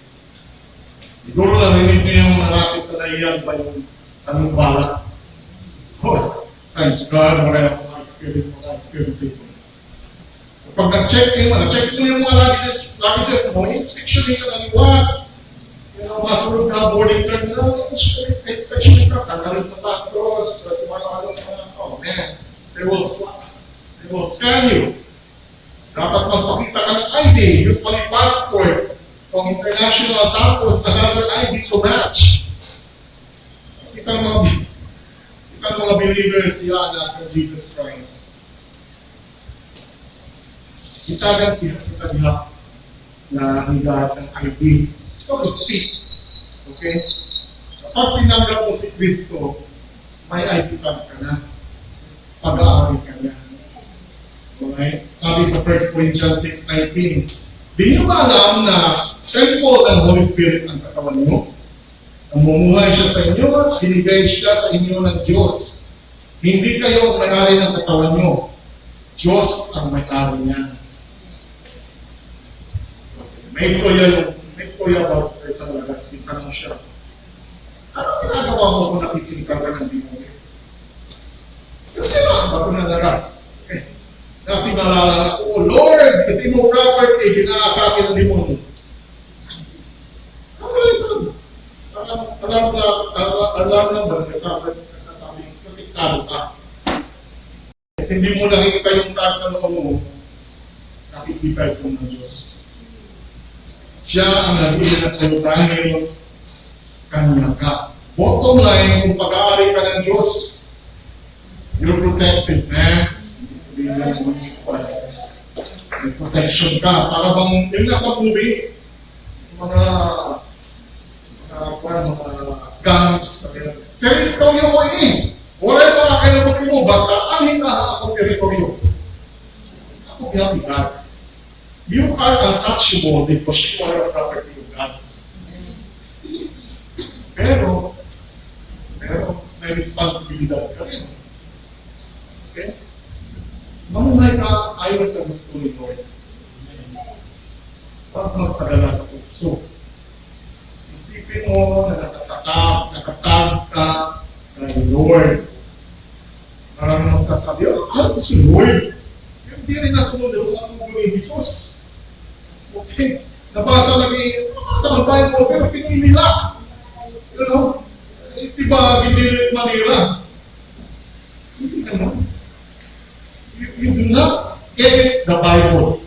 Siguro narinig niyo yung narapit na naiyan ba yung anong bala. Oh, thanks God, wala akong experience people. Kapag na-check mo yung mga languages mo, inspection nyo na liwat. Masulog na boarding terminal, inspection ka, tanggalin sa passport, oh man, they will scan you. Dapat magpakita ka ng ID, yung pala passport, kung international tapos, another ID to match. Kita mga believers yan na Jesus Christ. Kita nila na higat ng ID. So, it's peace. Okay? Kapag pinanggap mo si Kristo, may ID card ka na. Pag-aari ka na. Okay? Sabi sa 1 Corinthians 6:19, di nyo ba alam na temple ng Holy Spirit ang katawan nyo? Namumuhay siya sa inyo at binigay siya sa inyo ng Diyos. Hindi kayo ang may-ari ng katawan nyo. Diyos ang may-ari niya. May kuya ba sa lagas, itanong siya. Ano ginagawa mo kung nakikinig ka ng demonyo? Kasi lang, bago na lagas. Okay. Napinalala ko, oh Lord, kasi mo property, ginakakin ng demonyo. Alam na ba, nagsasabi, protektado ka. title ng Diyos. Siya ang nag-iingat sa iyo dahil kanya ka. Bottom line, kung pag-aari ka ng Diyos, you're protected, man. Hindi na may protection ka. Para bang, yun nga pag-movie, mga gangs, teritoryo ko ini. Wala yung mga kailangan mo, basta anin na ako teritoryo. Ako pinapigat. You are untouchable because you are a property of God. Pero, may responsibilidad ka rin. Okay? Mamuhay ka ayon sa gusto ni Lord. Pag magpadala sa puso. Isipin mo na nakatag ka ng Lord. Maraming magsasabi, ano si Lord? Hindi rin nasunod ang mundo ni Jesus. Okay. Nabasa lang sa Bible, pero pinili nila. You know? Diba, binili Manila. Hindi naman. You do not get the Bible.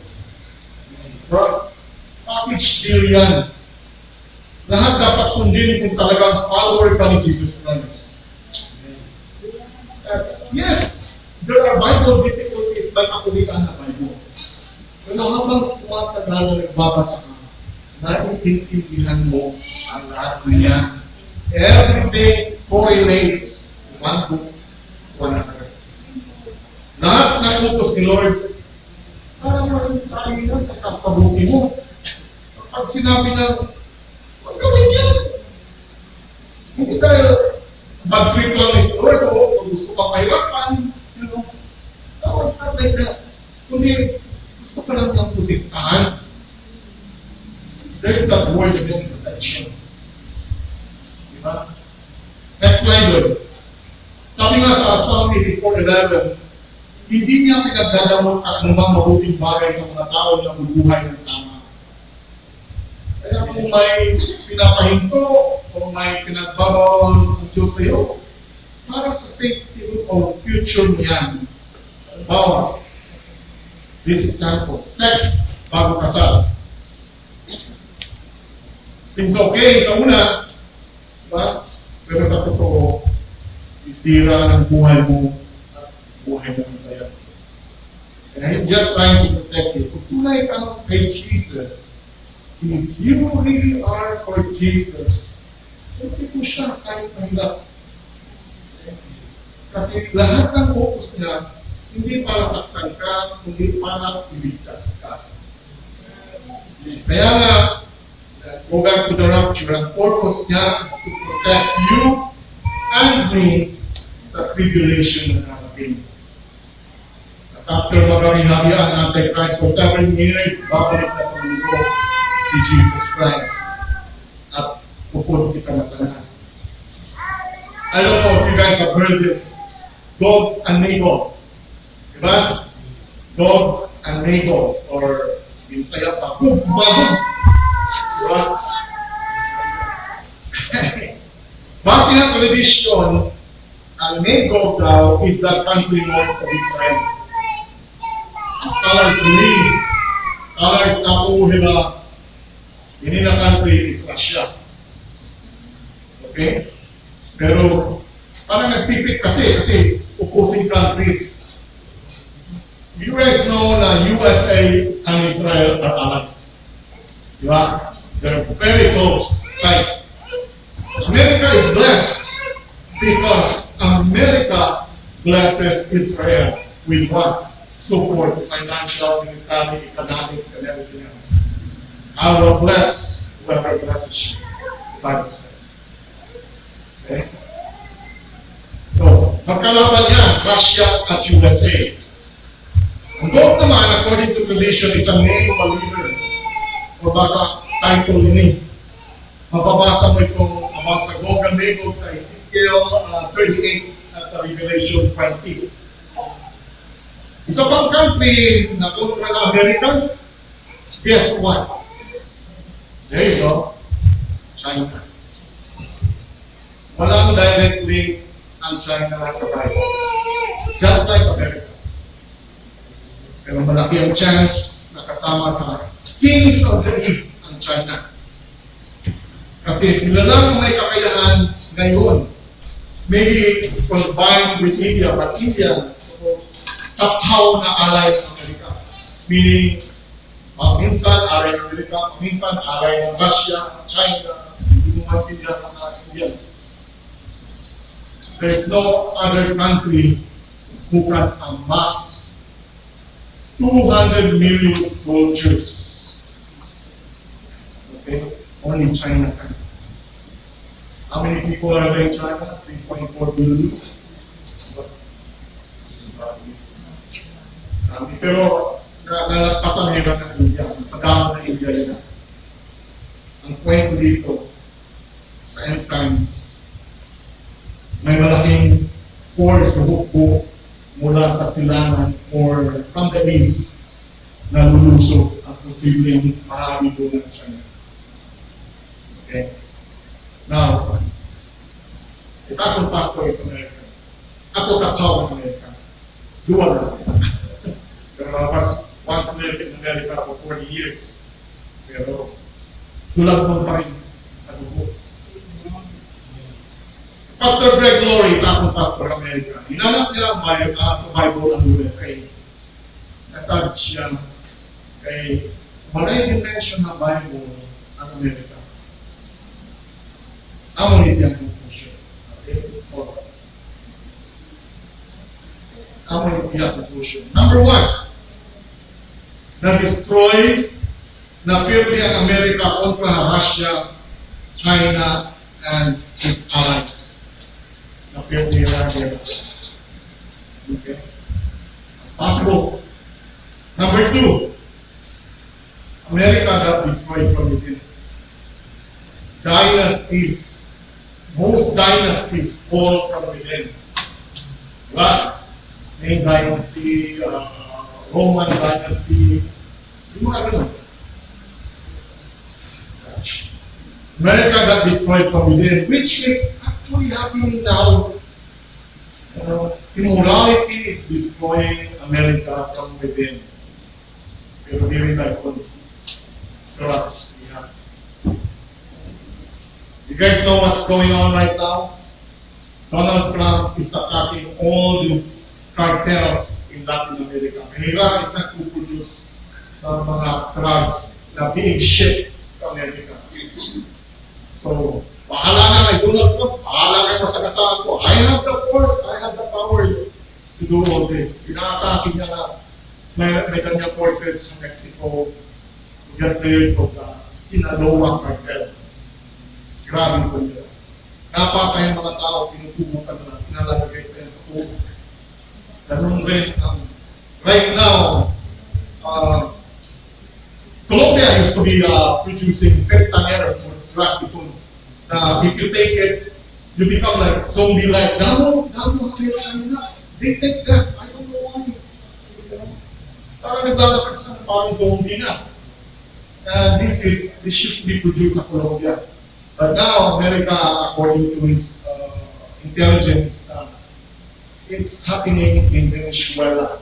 Package deal yan. Lahat dapat sundin kung talagang follower ka ni Jesus Christ. Yes, there are Bible difficulties but ako di ka na Bible. Pero habang tumatagal na nagbabasa ka, naiintindihan mo ang lahat niya. Everything correlates one book to another. Lahat ng utos ni Lord, para maraming tayo yan sa kapabuti mo. Kapag sinabi na, huwag gawin yan. Hindi tayo mag-trip lang ni Lord o kung gusto ka mahirapan, you know. Tawag natin na, kundi gusto ka lang ng putiktahan. There's that word against protection. Diba? Next slide, Lord. Sabi nga sa Psalm 84:11, hindi niya pinagdadamot at anumang mabuting bagay sa mga tao na bubuhay ng tama. Kaya kung may pinapahinto, kung may pinagbabawal ng Diyos sa iyo, para sa safety of future niyan. Bawal. This example. Sex, bago kasal. It's okay sa una, diba? Pero sa totoo, isira ng buhay mo at buhay mo ng saya. And I'm just trying to protect you. Kung tunay ka kay Jesus, if you really are for Jesus, hindi po siya kahit mahirap. Kasi lahat ng focus niya, hindi para saktan ka, hindi para iligtas ka. Kaya nga, go back to the rapture, ang purpose niya to protect you and me sa tribulation na natin. At after maraming ang Antichrist for 7 years, babalik na sa mundo si Jesus Christ at pupunti ka na sa lahat. I don't know if you guys have heard this. God and Nabal. Diba? God and Nabal. Or yung saya pa. Diba? Base na tradisyon, ang Nabal daw is the country north of Israel. Scholars believe, scholars nakuhila, hindi na country is Russia. Okay? Pero, parang nagtipik kasi opposing countries. You guys know na USA and Israel are allies. Diba? They're very close. Right? America is blessed because America blesses Israel with what? Support, financial, military, economic, and everything else. I will bless whoever blesses you. The Bible says. Okay? So, magkalaban niya, Russia at USA. Ang goal naman, according to tradition, is a name of a leader. O baka title ini. Mapabasa mo itong about the Gog and Magog sa Ezekiel 38 at Revelation 20. Isa pang country na kontra ng Americans, guess what? There you go. China. Walang direct link ang China sa Bible. Just like America. Pero malaki ang chance na kasama sa Kings of the East ang China. Kasi sila lang may kakayahan ngayon. Maybe combined with India, but India, tathaw na alay ng Amerika. Meaning, minsan alay ng Amerika, minsan alay ng Russia, China, hindi mo maintindihan ng mga Indian. There is no other country who can amass 200 million soldiers. Okay? Only China can. How many people are there in China? 3.4 billion. Pero nalagpasan nila ng India. Padama ng India nila. Ang kwento dito, sa end times, may malaking force na hukbo mula sa silangan or from the east na lulusog at posibleng marami doon ng China. Okay? Now, ako pastor sa Amerika. Ako katao ng Amerika. Duwa na. Pero once lived in America for 40 years. Pero, tulad mo pa rin sa dugo. Pastor Greg Laurie, takong pastor ng Amerika. Hinanap niya ang Bible ng USA. Nasabi siya kay maraming dimension ng Bible ang Amerika. Amo ni diyan conclusion. Amo ni diyan conclusion. Number 1, na-destroy, na-failed ang Amerika kontra Russia, China, and its allies. Na-failed nila ang Okay? Possible. Number 2, America got destroyed from within. Dynasties. Most dynasties fall from within. Right? Main dynasty, Roman dynasty, yung mga ganun. America got destroyed from within, which is actually happening now. Immorality is destroying America from within. Pero here is our point. Corrupt. Yeah. You guys know what's going on right now? Donald Trump is attacking all the cartels in Latin America. And Iran is not to produce some mga drugs na being shipped to America. So, bahala na kay Donald Trump, bahala kay masagataan ko. I have the force, I have the power to do all this. Pinakatake niya na may kanyang forces sa Mexico to get rid of the Sinaloa cartel. Grabe po nila. Napakayang mga tao, pinutubukan na, pinalagay sa yung tubo. Ganun rin ang, right now, Colombia used to be producing fentanyl for drug people. If you take it, you become like zombie-like. They take that. I don't know why. Parang naglalakad sa parang zombie na. This should be produced in Colombia. But now, America, according to its intelligence, it's happening in Venezuela.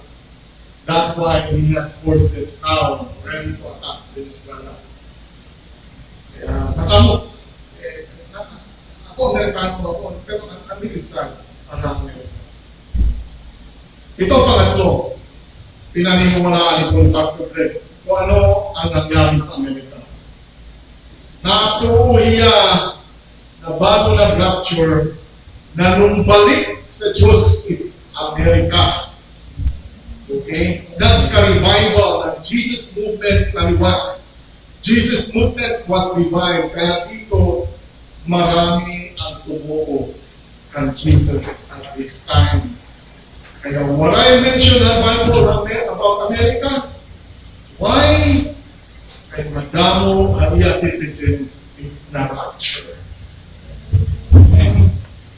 That's why we have forces now ready to attack Venezuela. Nakamo, ako Amerikano ako, pero ang militar ang Amerika. Ito pangatlo, pinaniniwalaan itong Dr. Greg kung ano ang nangyari sa Amerika. Natuuhiya na bago nag-rapture na nung balik sa Diyos is Amerika. Okay? That's the revival ng Jesus movement na revived. Jesus movement was revived. Kaya dito, marami ang tumuo kang Jesus at this time. Kaya what I mentioned in the Bible about America, why? Kaya madamo Maria citizens is not rapture. And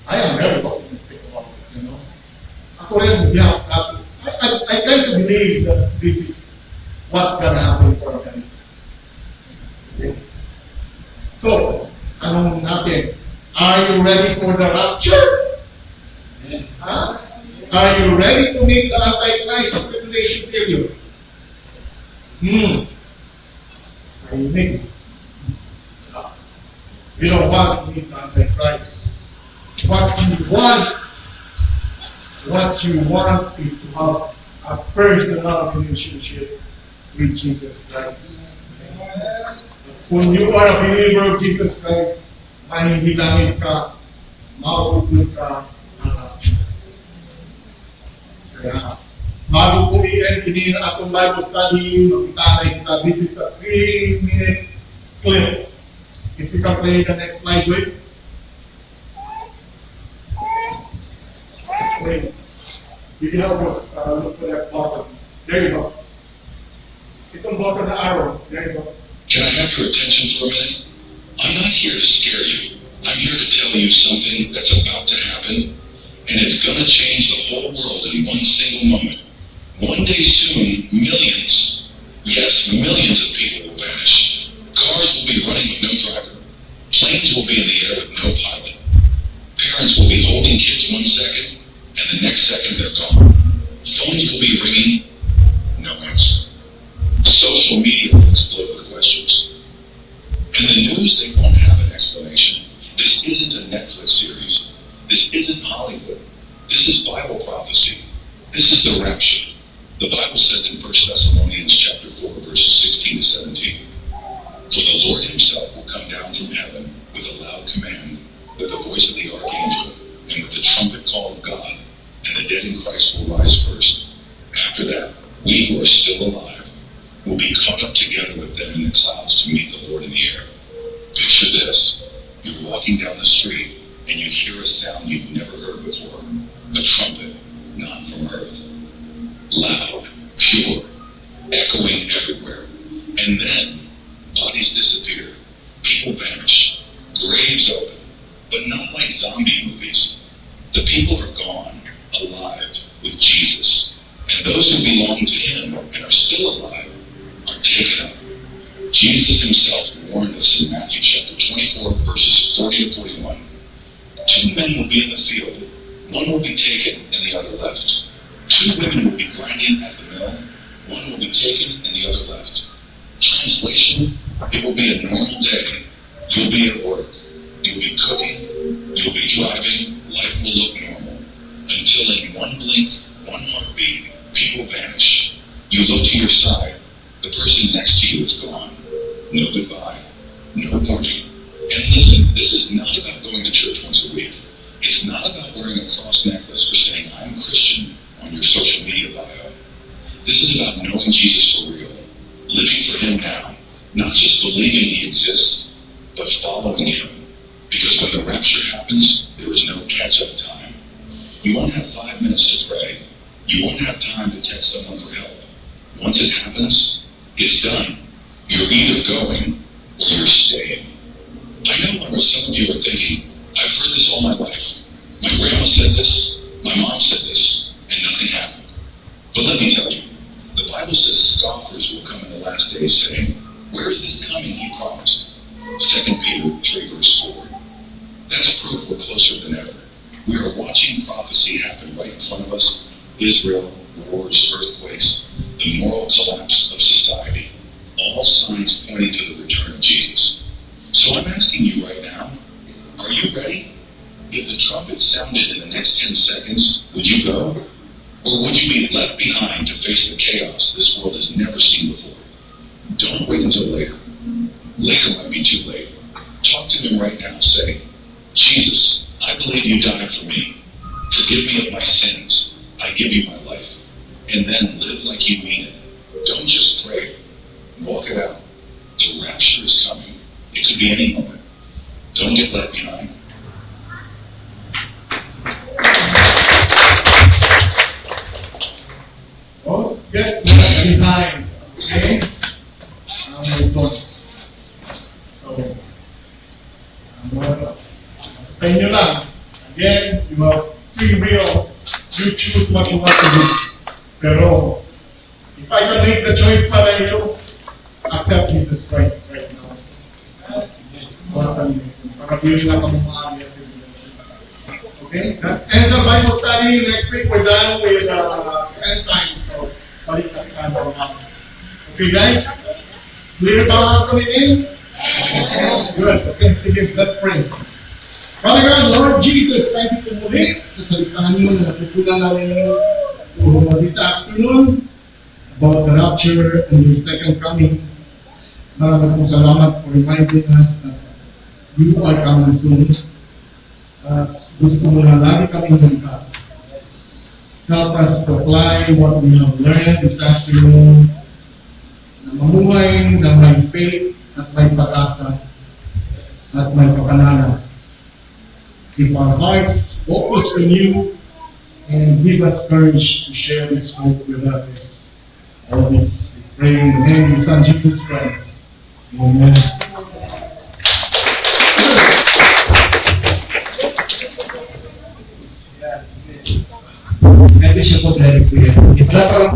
I am very optimistic about it, you know. Ako rin, yeah, I tend to believe that this is what's gonna happen for America. Okay. So, anong natin? Are you ready for the rapture? Huh? Are you ready to meet the Antichrist tribulation period? Tahimik. We don't want to meet the Antichrist. What you want is to have a personal relationship with Jesus Christ. Kung you are a believer of Jesus Christ, maninilamit ka, mauupod ka, kaya, bago po i-end din ang atong Bible study, magkitanay kita, this is a 3-minute clip. If you can play the next slide, wait. Wait. You can help us look for that button. There you go. Itong button na arrow. There you go. Can I have your attention for a minute? I'm not here to scare you. I'm here to tell you something that's about to happen, and it's going to change the whole world in one single moment. One day soon, millions, yes, millions of people will vanish. Cars will be running with no driver. Planes will be in the air with no pilot. Parents will be holding kids 1 second, and the next second they're gone. Phones will be ringing, no answer. Social media will explode with questions. And the news, they won't have an explanation. This isn't a Netflix series. This isn't Hollywood. This is Bible prophecy. This is the rapture. The Bible says in 1 Thessalonians chapter 4, verses 16 to 17, "For the Lord himself will come down from heaven with a loud command, with the voice of the archangel, and with the trumpet call of God, and the dead in Christ will rise first. After that, we who are still alive will be caught up together with them in the clouds to meet the Lord in the air." Picture this. You're walking down the street, and you hear a sound you've never heard before. A trumpet, not from earth. Loud, pure, echoing everywhere. And then, bodies disappear. People vanish. Graves open. But not like zombie movies. The people are gone, alive, with Jesus. And those who belong to him and are still alive are taken up. Jesus himself warned us in Matthew chapter 24, verses 40 to 41. 2 men will be in the field. One will be taken and the other left. 2 women will be grinding at the mill. One will be taken and the other left. Translation: it will be a normal day. You'll be at work. You'll be cooking. You'll be driving. Life will look normal. Until in one blink, one heartbeat, people vanish. You look to your side. The person next to you is gone. No goodbye. No warning. And listen, this is not about going to church once a week. It's not about wearing a cross necklace or saying, "I'm Christian," on your social media bio. This is about knowing Jesus for real, living for him now, not just believing he exists, but following him. Because when the rapture happens, there is no catch-up time. You won't have 5 minutes to pray. You won't have time to text someone for help. Once it happens, it's done. You're either going or you're staying. I know what some of you are thinking. I've heard this all my life. My grandma said this, my mom said this, and nothing happened. But let me tell you, the Bible says scoffers will come in the last days saying, "Where is this coming he promised?" 2 Peter 3, verse 4. That's proof we're closer than ever. We are watching prophecy happen right in front of us. Israel, wars, earthquakes, the moral collapse of society. All signs pointing to the return of Jesus. So I'm asking you right now, are you ready? If the trumpet sounded in the next 10 seconds, would you go? Or would you be left behind to face the chaos this world has never seen before? Don't wait until later. Later might be too late. Talk to him right now. Say, "Jesus, I believe you died for me. Forgive me of my sins. I give you my life." And then live like you mean it. Don't just pray. Walk it out. The rapture is coming. It could be any moment. Don't get left behind. Don't get left behind. Okay? Ito. So, sa inyo lang. Again, you have free will. You choose what you want to do. Pero, if I can make the choice para iyo, accept Jesus Christ right now. Pagkabili lang ang mga okay? That ends the Bible study. Next week we're done with end time. So, balik na kita naman. Okay, guys? Clear ba mga coming in? Good. Okay, sige, let's pray. Father God, Lord Jesus, thank you po muli sa salitaan mo na natutunan namin this afternoon about the rapture and the second coming. Maraming po salamat for reminding us that you are coming soon. Gusto mo na lagi kami magkas. Help us to apply what we have learned this afternoon na mamuhay na may faith at may pag-asa at may kapanalan. Keep our hearts focused on you and give us courage to share this hope with others. All this we pray in the name of your Son Jesus Christ. Amen. Ito siya po dahil po yan. Ito lang